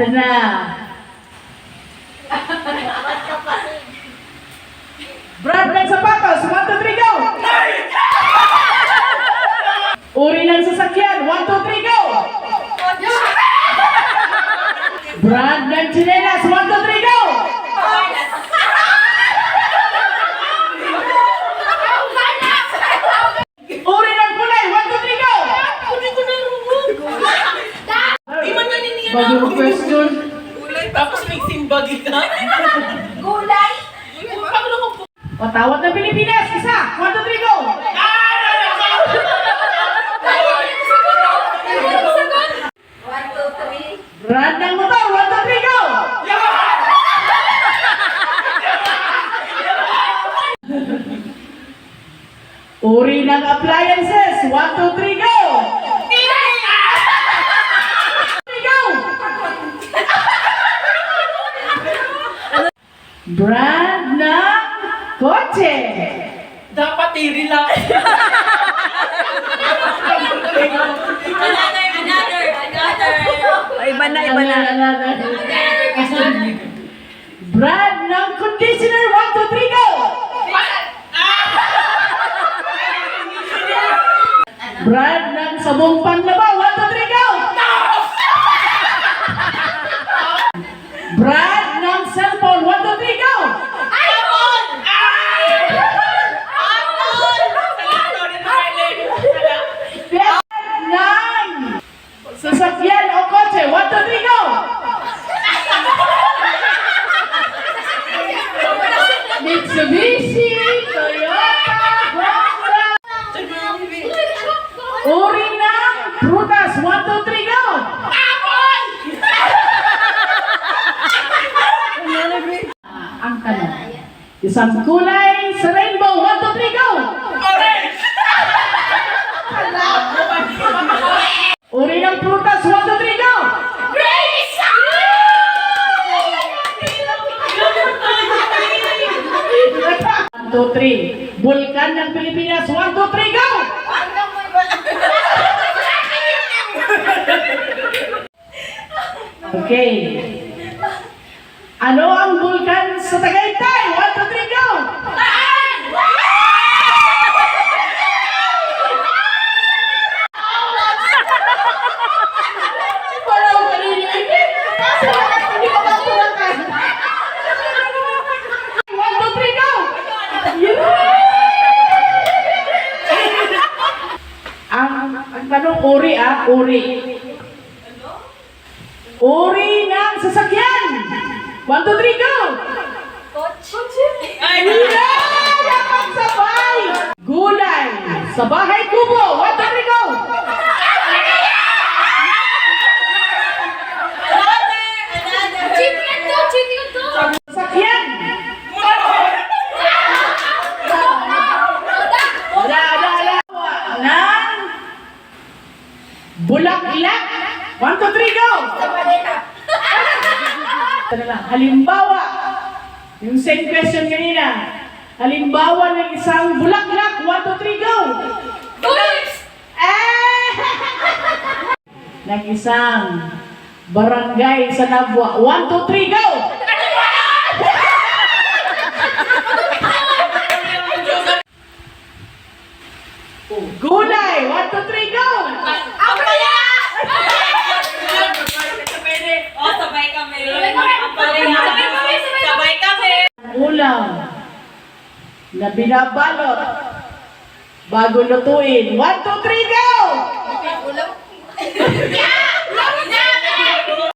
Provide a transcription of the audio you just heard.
Ito na. Brand ng sapatos, 1, 2, 3, go! Uri ng sasakyan, 1, 2, 3, go! Brand ng tsinelas, 1, 2, 3, go! Uri ng kulay, 1, 2, 3, go! Bago question. Gulay, tapos mixing bagi ka. Gulay? Patawad ng Pilipinas, isa, 1, 2, 3, go! 1, 2, 3. Brand ng motor, 1, 2, 3, go! Uri ng appliances, 1, 2, 3, go! Brand ng kotse. Dapat i-relax. Another. Iba na. Brand ng conditioner, 1, 2, 3, go! Brand ng sabong panlaba, 1, 2, 3, go! Brand ng cellphone, 1, 2, 3, go! Brand ng sasakyan o kotse, 1, 2, 3, go! Mitsubishi, Toyota, Honda. Uri ng prutas, 1, 2, 3, go! Ang tanong. Isang kulay sa rainbow, 1, 2, 3, go! Uri ng prutas, 1, 2, 3, go! 1, 2, 3. Bulkan ng Pilipinas, 1, 2, 3, go! Okay. Ano ang bulkan sa Tagaytay? 1, 2, 3, go! Wala ko kanina. Kasi hindi ko mapulakan. 1, 2, 3, go! Ang tanong, uri uri. Uri ng sasakyan. 1, 2, 3, go! Kotse? Dapat sabay! Gulay sa bahay kubo. 1, 2, 3, go! Chicken to. Sasakyan. Wala. Ng bulaklak. 1, 2, 3, go! Halimbawa, yung same question kanina. Halimbawa ng isang bulaklak. 1, 2, 3, go! Ng isang barangay sa Nabwa. 1, 2, 3, go! Gulay! 1, 2, 3, go! Sabay kami. Ulam na binabalot bago lutuin. 1, 2, 3, go! Ulam.